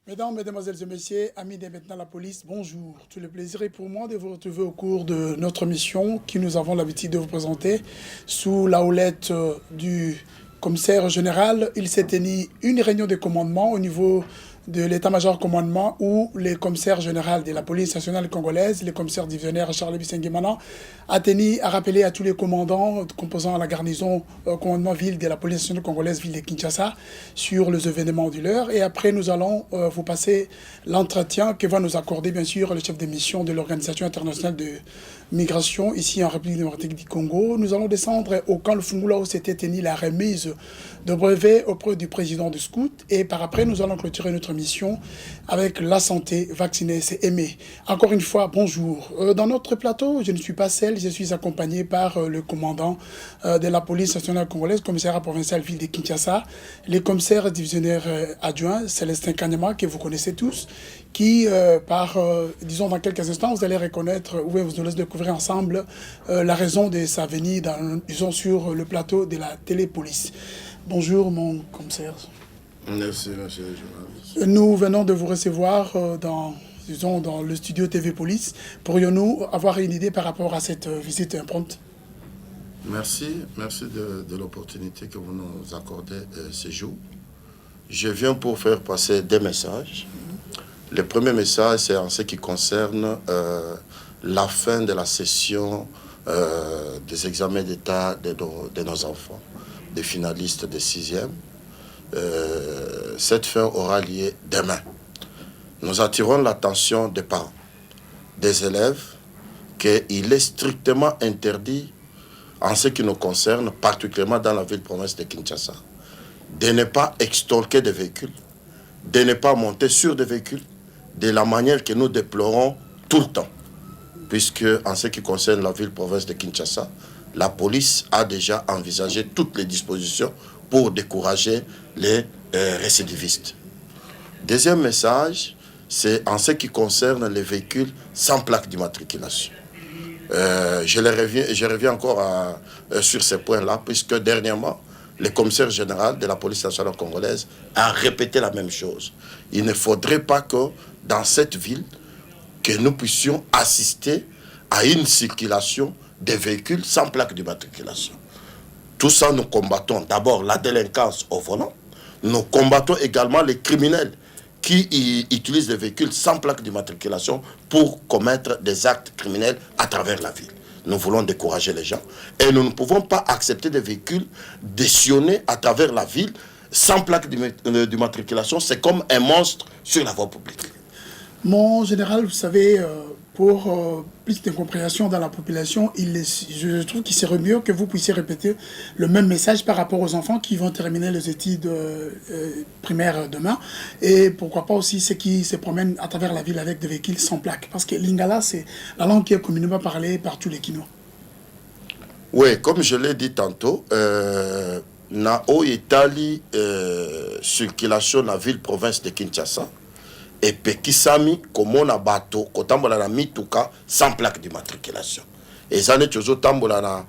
Mesdames, Mesdemoiselles et Messieurs, amis de Maintenant la Police, bonjour. Tout le plaisir est pour moi de vous retrouver au cours de notre mission que nous avons l'habitude de vous présenter sous la houlette du commissaire général. Il s'est tenu une réunion de commandement au niveau de l'état-major commandement où le commissaire général de la police nationale congolaise, le commissaire divisionnaire Charles Bisenguimana, a tenu à rappeler à tous les commandants composant la garnison commandement ville de la police nationale congolaise, ville de Kinshasa, sur les événements de l'heure. Et après, nous allons vous passer l'entretien que va nous accorder, bien sûr, le chef de mission de l'Organisation internationale de migration ici en République démocratique du Congo. Nous allons descendre au camp Le Fungula où s'était tenue la remise de brevet auprès du président du Scout. Et par après, nous allons clôturer notre mission avec la santé, vacciner, c'est aimer. Encore une fois, bonjour. Dans notre plateau, je ne suis pas seul, je suis accompagné par le commandant de la police nationale congolaise, commissariat provincial ville de Kinshasa, le commissaire divisionnaire adjoint, Célestin Kanyama, que vous connaissez tous, qui, disons dans quelques instants, vous allez reconnaître, ou vous allez découvrir ensemble la raison de sa venue, disons, sur le plateau de la télépolice. Bonjour, mon commissaire. Merci, monsieur le journaliste. Nous venons de vous recevoir dans le studio TV Police. Pourrions-nous avoir une idée par rapport à cette visite impromptue? Merci de l'opportunité que vous nous accordez ce jour. Je viens pour faire passer des messages. Le premier message, c'est en ce qui concerne la fin de la session des examens d'État de nos enfants, des finalistes de 6e. Cette fin aura lieu demain. Nous attirons l'attention des parents, des élèves, qu'il est strictement interdit, en ce qui nous concerne, particulièrement dans la ville-province de Kinshasa, de ne pas extorquer des véhicules, de ne pas monter sur des véhicules, de la manière que nous déplorons tout le temps. Puisque, en ce qui concerne la ville-province de Kinshasa, la police a déjà envisagé toutes les dispositions pour décourager les récidivistes. Deuxième message, c'est en ce qui concerne les véhicules sans plaque d'immatriculation. Je reviens encore sur ces points-là, puisque dernièrement, le commissaire général de la police nationale congolaise a répété la même chose. Il ne faudrait pas que dans cette ville, que nous puissions assister à une circulation des véhicules sans plaque d'immatriculation. Tout ça, nous combattons d'abord la délinquance au volant. Nous combattons également les criminels qui utilisent des véhicules sans plaque d'immatriculation pour commettre des actes criminels à travers la ville. Nous voulons décourager les gens. Et nous ne pouvons pas accepter des véhicules décionnés à travers la ville sans plaque d'immatriculation. C'est comme un monstre sur la voie publique. Mon général, vous savez, pour plus d'incompréhension dans la population, je trouve qu'il serait mieux que vous puissiez répéter le même message par rapport aux enfants qui vont terminer les études primaires demain. Et pourquoi pas aussi ceux qui se promènent à travers la ville avec des véhicules sans plaque. Parce que l'Ingala, c'est la langue qui est communément parlée par tous les Kinois. Oui, comme je l'ai dit tantôt, na Itali circulation na ville-province de Kinshasa, et Pekisami, comme on a bateau, kotambola na mituka sans plaque d'immatriculation. Et ça n'est toujours tambola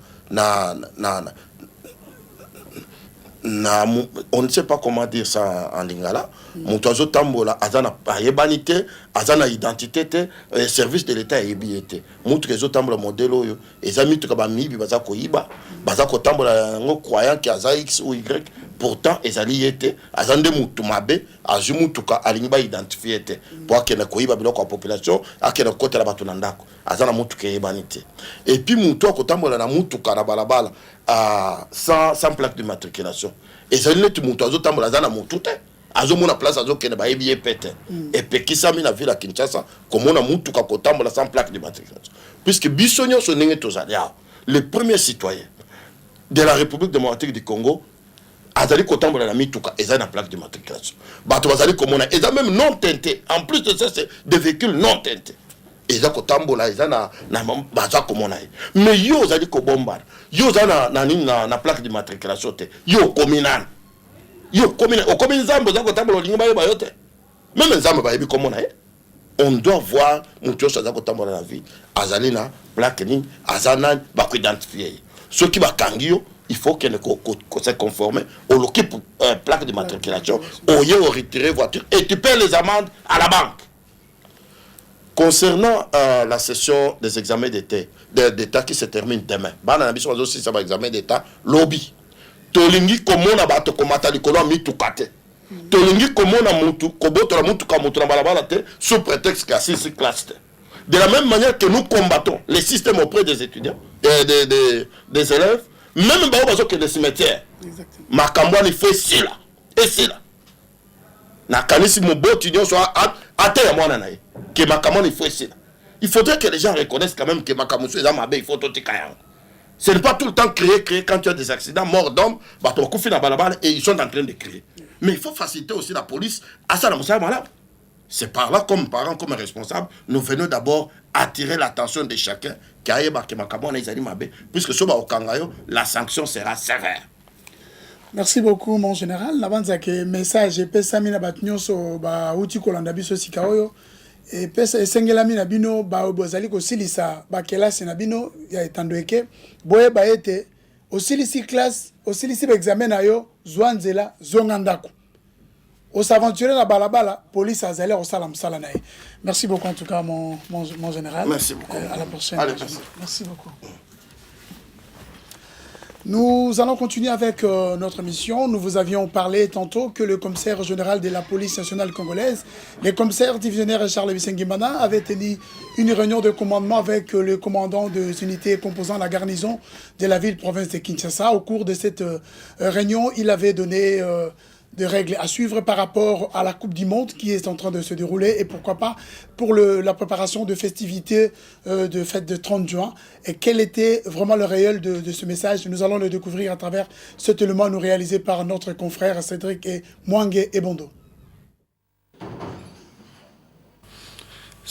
on ne sait pas comment dire ça en lingala. Montoiseau tambola, azana yebanité, azana identité, service de l'État et biété. Montoiseau tambola modèle oyo, et zami tuka ba mibi bazako iba, bazako tambola ngo croyant qui aza X ou Y. Pourtant, ils allaient être, azande mutumabe, azumutuka alingiba identifié pour que na koiba biloko population, akena kote la batunandako, azana mutuka yebanité. Et puis mutuka kotambola na mutuka na balabala sans plaque d'immatriculation. Et ça n'est tout mutuka zotambola azana mutute, azomona place azokene ba yebié pete. Et puis qui s'ami na ville à Kinshasa, comme on a mutuka kotambola sans plaque d'immatriculation. Puisque bisonyo so nenge tozalia, les premiers citoyens de la République démocratique du Congo, azali kotambola na mituka eza na plaque d'immatriculation. Bato bazali komona eza même non teinté. En plus de ça, c'est des véhicules non teintés. Eza kotambola eza na baza komona. Mais yo azali ko bomba. Yo za na plaque d'immatriculation te. Yo kominana. Yo komina o komina zambo za kotambola lingi ba yote. Même zambo ba yebi komona. On doit voir mutuo za kotambola na vie. Azali na plaque ni azana ba ko identifier. Ceux qui ba kangio il faut qu'elle se conforme au loquet plaque de matriculation, au retirer voiture, et tu paies les amendes à la banque. Concernant la session des examens d'État qui se termine demain, aussi ça va examen d'État, lobby. Tolingi komona bato komata likolo mitukate. Tolingi komona mutu koboto la mutu kamutu na balabala te sous prétexte qu'il y a 6 classes. De la même manière que nous combattons les systèmes auprès des étudiants, des élèves, même bazo que des cimetières. Makambwa ni fait si là et si là. Na kanisi mo bo étudiant soit até ya mwana nae. Que Makambwa ni fait si là. Il faudrait que les gens reconnaissent quand même que Makambwa est un mabe, il faut tout tikayang. Ce n'est pas tout le temps créer quand tu as des accidents, morts d'hommes, et ils sont en train de créer. Mais il faut faciliter aussi la police à ça. C'est par là, comme parents, comme responsables, nous venons d'abord attirer l'attention de chacun, puisque sur la sanction sera sévère. Merci beaucoup, mon général. Le message est Samina Batnyoso, Uti Kolandabiso Sikaoyo. Et pesa esengela mina bino ba bozali ko silisa ba kelasi na bino ya etandoeke boye ba ete osilisi classe osilisi ba examen na yo zwanzela zongandako o s'aventurer la balabala police azali au salam sala nae. Merci beaucoup en tout cas mon général. Merci beaucoup. À la prochaine. Allez, merci beaucoup. Nous allons continuer avec notre mission. Nous vous avions parlé tantôt que le commissaire général de la police nationale congolaise, le commissaire divisionnaire Charles Bisengimana, avait tenu une réunion de commandement avec le commandant des unités composant la garnison de la ville-province de Kinshasa. Au cours de cette réunion, il avait donné des règles à suivre par rapport à la Coupe du Monde qui est en train de se dérouler et pourquoi pas pour la préparation de festivités de fête de 30 juin. Et quel était vraiment le réel de ce message? Nous allons le découvrir à travers cet élément nous réalisé par notre confrère Cédric et Mwangue et Bondo.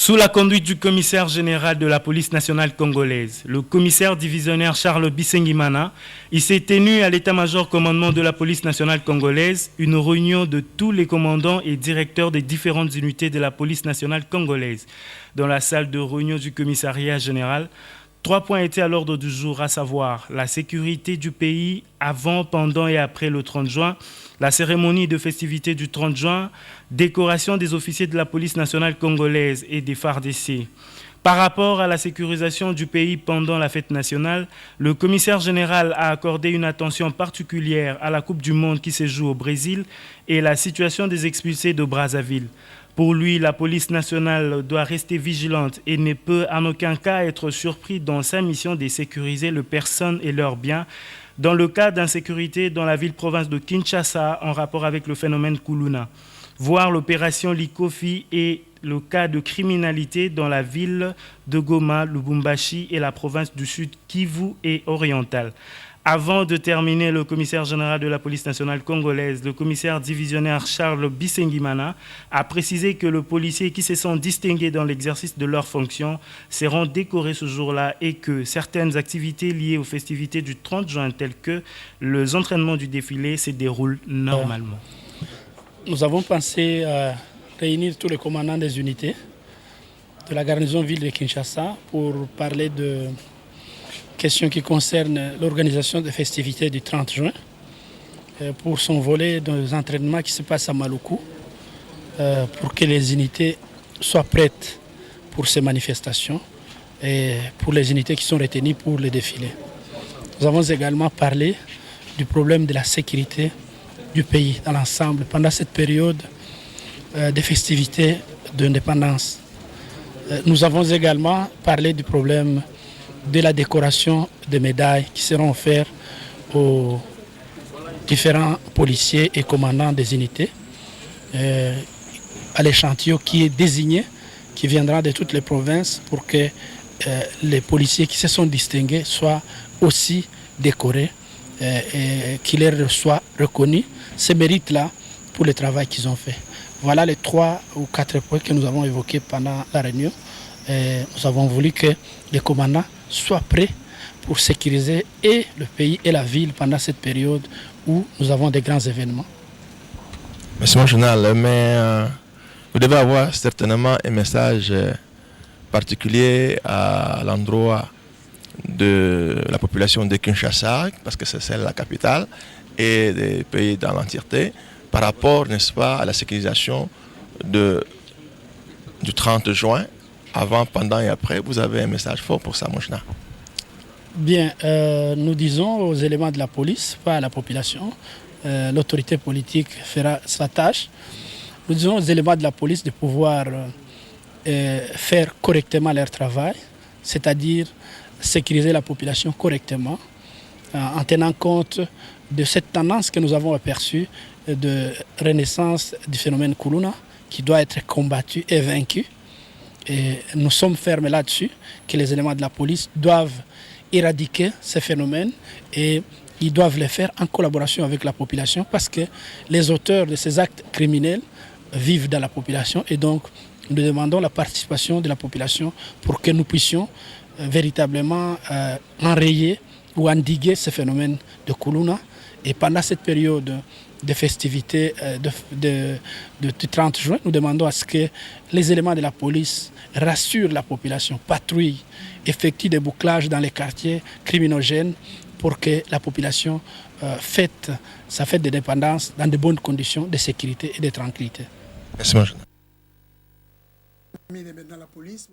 Sous la conduite du commissaire général de la police nationale congolaise, le commissaire divisionnaire Charles Bisengimana, il s'est tenu à l'état-major commandement de la police nationale congolaise une réunion de tous les commandants et directeurs des différentes unités de la police nationale congolaise. Dans la salle de réunion du commissariat général, 3 points étaient à l'ordre du jour, à savoir la sécurité du pays avant, pendant et après le 30 juin, la cérémonie de festivité du 30 juin, décoration des officiers de la police nationale congolaise et des FARDC. Par rapport à la sécurisation du pays pendant la fête nationale, le commissaire général a accordé une attention particulière à la Coupe du Monde qui se joue au Brésil et la situation des expulsés de Brazzaville. Pour lui, la police nationale doit rester vigilante et ne peut en aucun cas être surpris dans sa mission de sécuriser les personnes et leurs biens dans le cas d'insécurité dans la ville-province de Kinshasa en rapport avec le phénomène Kuluna, voire l'opération Likofi et le cas de criminalité dans la ville de Goma, Lubumbashi et la province du Sud Kivu et orientale. Avant de terminer, le commissaire général de la police nationale congolaise, le commissaire divisionnaire Charles Bisengimana, a précisé que les policiers qui se sont distingués dans l'exercice de leurs fonctions seront décorés ce jour-là et que certaines activités liées aux festivités du 30 juin, telles que les entraînements du défilé, se déroulent normalement. Nous avons pensé à réunir tous les commandants des unités de la garnison ville de Kinshasa pour parler de question qui concerne l'organisation des festivités du 30 juin pour son volet des entraînements qui se passent à Maluku pour que les unités soient prêtes pour ces manifestations et pour les unités qui sont retenues pour les défilés. Nous avons également parlé du problème de la sécurité du pays dans l'ensemble pendant cette période des festivités d'indépendance. Nous avons également parlé du problème de la décoration des médailles qui seront offertes aux différents policiers et commandants des unités, à l'échantillon qui est désigné, qui viendra de toutes les provinces pour que les policiers qui se sont distingués soient aussi décorés et qu'ils leur soient reconnus ces mérites-là pour le travail qu'ils ont fait. Voilà les 3 ou 4 points que nous avons évoqués pendant la réunion. Et nous avons voulu que les commandants soient prêts pour sécuriser et le pays et la ville pendant cette période où nous avons des grands événements. Merci mon général, mais vous devez avoir certainement un message particulier à l'endroit de la population de Kinshasa, parce que c'est celle la capitale, et des pays dans l'entièreté, par rapport, n'est-ce pas, à la sécurisation du 30 juin, avant, pendant et après. Vous avez un message fort pour ça, Mouchna. Bien, nous disons aux éléments de la police, pas à la population, l'autorité politique fera sa tâche. Nous disons aux éléments de la police de pouvoir faire correctement leur travail, c'est-à-dire sécuriser la population correctement, en tenant compte de cette tendance que nous avons aperçue de renaissance du phénomène Kuluna, qui doit être combattu et vaincu. Et nous sommes fermes là-dessus, que les éléments de la police doivent éradiquer ces phénomènes et ils doivent le faire en collaboration avec la population parce que les auteurs de ces actes criminels vivent dans la population et donc nous demandons la participation de la population pour que nous puissions véritablement enrayer ou endiguer ce phénomène de Kuluna. Et pendant cette période de festivités du 30 juin, nous demandons à ce que les éléments de la police rassurent la population, patrouillent, effectuent des bouclages dans les quartiers criminogènes pour que la population fête sa fête de dépendance dans de bonnes conditions de sécurité et de tranquillité. Merci, Mouchna. Maintenant la police.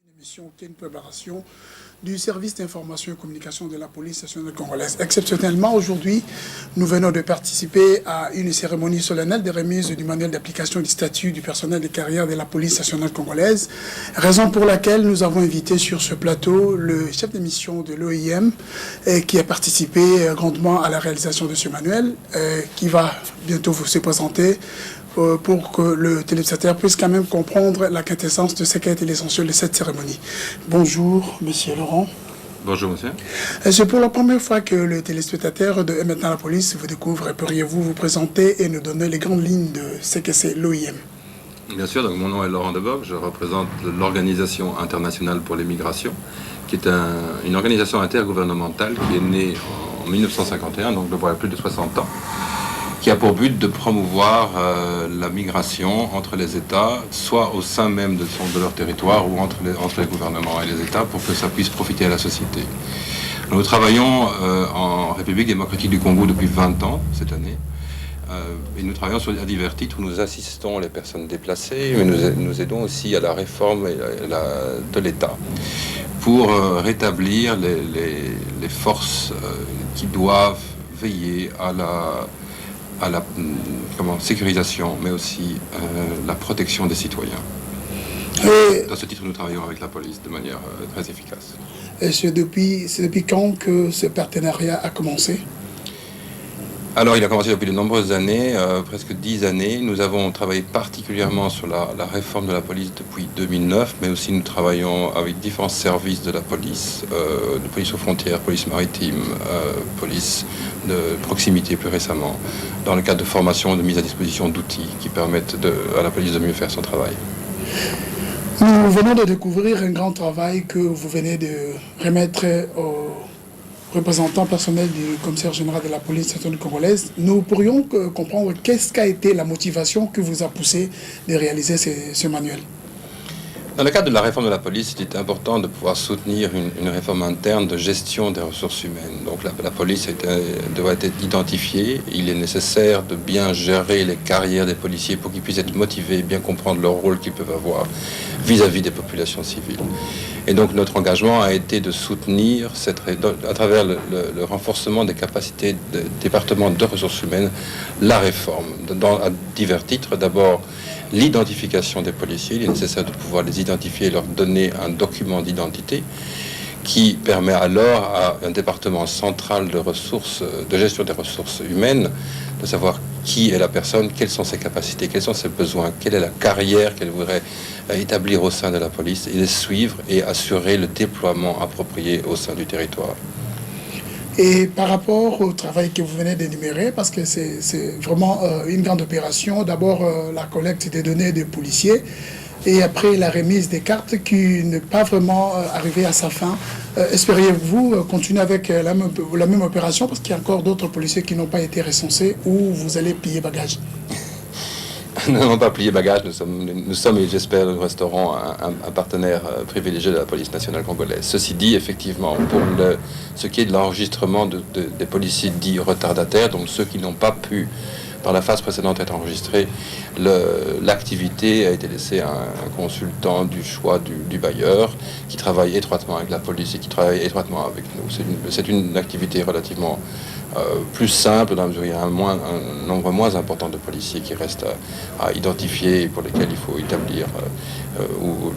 Une émission qui est une préparation du service d'information et communication de la police nationale congolaise. Exceptionnellement, aujourd'hui, nous venons de participer à une cérémonie solennelle de remise du manuel d'application du statut du personnel de carrière de la police nationale congolaise, raison pour laquelle nous avons invité sur ce plateau le chef de mission de l'OIM qui a participé grandement à la réalisation de ce manuel, qui va bientôt vous se présenter pour que le téléspectateur puisse quand même comprendre la quintessence de ce qui a été l'essentiel de cette cérémonie. Bonjour, Monsieur Laurent. Bonjour, monsieur. C'est pour la première fois que le téléspectateur de Maintenant la police vous découvre. Pourriez-vous vous présenter et nous donner les grandes lignes de ce que c'est l'OIM? Bien sûr, donc mon nom est Laurent Deboc, je représente l'Organisation internationale pour les migrations, qui est une organisation intergouvernementale qui est née en 1951, donc il y a plus de 60 ans, qui a pour but de promouvoir la migration entre les États, soit au sein même de leur territoire ou entre les gouvernements et les États, pour que ça puisse profiter à la société. Nous travaillons en République démocratique du Congo depuis 20 ans, cette année, et nous travaillons à divers titres. Nous assistons les personnes déplacées, mais nous aidons aussi à la réforme de l'État pour rétablir les forces qui doivent veiller à la sécurisation, mais aussi la protection des citoyens. Dans ce titre, nous travaillons avec la police de manière très efficace. Et c'est depuis quand que ce partenariat a commencé? Alors, il a commencé depuis de nombreuses années, presque 10 années. Nous avons travaillé particulièrement sur la réforme de la police depuis 2009, mais aussi nous travaillons avec différents services de la police, de police aux frontières, police maritime, police de proximité plus récemment, dans le cadre de formation et de mise à disposition d'outils qui permettent à la police de mieux faire son travail. Nous venons de découvrir un grand travail que vous venez de remettre aux représentant personnel du commissaire général de la police nationale congolaise. Nous pourrions comprendre qu'est-ce qu'a été la motivation qui vous a poussé de réaliser ce manuel. Dans le cadre de la réforme de la police, il était important de pouvoir soutenir une réforme interne de gestion des ressources humaines. Donc la police doit être identifiée. Il est nécessaire de bien gérer les carrières des policiers pour qu'ils puissent être motivés et bien comprendre leur rôle qu'ils peuvent avoir vis-à-vis des populations civiles. Et donc notre engagement a été de soutenir à travers le renforcement des capacités des départements de ressources humaines, la réforme, à divers titres. D'abord, l'identification des policiers. Il est nécessaire de pouvoir les identifier et leur donner un document d'identité qui permet alors à un département central de gestion des ressources humaines de savoir qui est la personne, quelles sont ses capacités, quels sont ses besoins, quelle est la carrière qu'elle voudrait établir au sein de la police, et les suivre et assurer le déploiement approprié au sein du territoire. Et par rapport au travail que vous venez d'énumérer, parce que c'est vraiment une grande opération, d'abord la collecte des données des policiers, et après la remise des cartes qui n'est pas vraiment arrivée à sa fin. Espériez-vous continuer avec la même opération, parce qu'il y a encore d'autres policiers qui n'ont pas été recensés, ou vous allez piller bagages? n'allons pas plier bagages. Nous sommes et j'espère, nous resterons un partenaire privilégié de la police nationale congolaise. Ceci dit, effectivement, pour ce qui est de l'enregistrement des policiers dits retardataires, donc ceux qui n'ont pas pu, par la phase précédente, être enregistrés, l'activité a été laissée à un consultant du choix du bailleur qui travaille étroitement avec la police et qui travaille étroitement avec nous. C'est une activité relativement plus simple dans la mesure où il y a un nombre moins important de policiers qui restent à identifier et pour lesquels il faut établir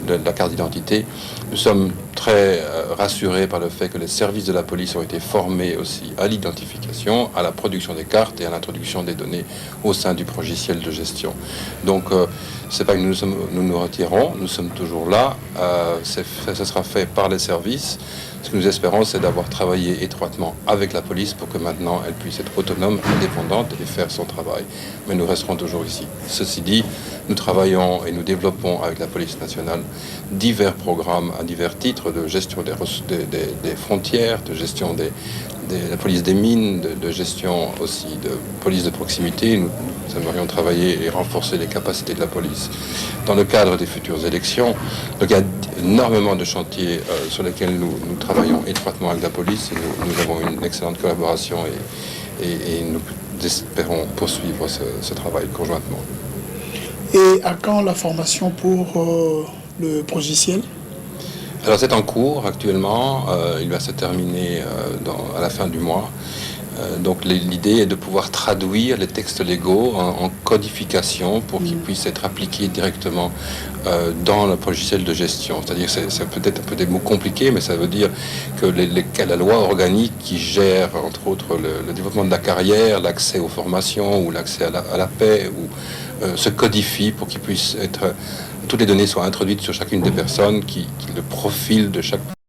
la carte d'identité. Nous sommes très rassurés par le fait que les services de la police ont été formés aussi à l'identification, à la production des cartes et à l'introduction des données au sein du logiciel de gestion. Donc, c'est pas que nous nous retirons, nous sommes toujours là. Ça sera fait par les services. Ce que nous espérons, c'est d'avoir travaillé étroitement avec la police pour que maintenant elle puisse être autonome, indépendante et faire son travail. Mais nous resterons toujours ici. Ceci dit, nous travaillons et nous développons avec la police nationale divers programmes à divers titres de gestion des frontières, de gestion de la police des mines, de gestion aussi de police de proximité. Nous aimerions travailler et renforcer les capacités de la police dans le cadre des futures élections. Donc il y a énormément de chantiers sur lesquels nous travaillons étroitement avec la police et nous avons une excellente collaboration et nous espérons poursuivre ce travail conjointement. Et à quand la formation pour le logiciel? Alors c'est en cours actuellement, il va se terminer à la fin du mois. Donc l'idée est de pouvoir traduire les textes légaux en codification pour qu'ils puissent être appliqués directement dans le logiciel de gestion. C'est-à-dire c'est peut-être un peu des mots compliqués, mais ça veut dire que la loi organique qui gère entre autres le développement de la carrière, l'accès aux formations ou l'accès à la paix se codifie pour qu'il puisse être toutes les données soient introduites sur chacune des personnes, le profil de chaque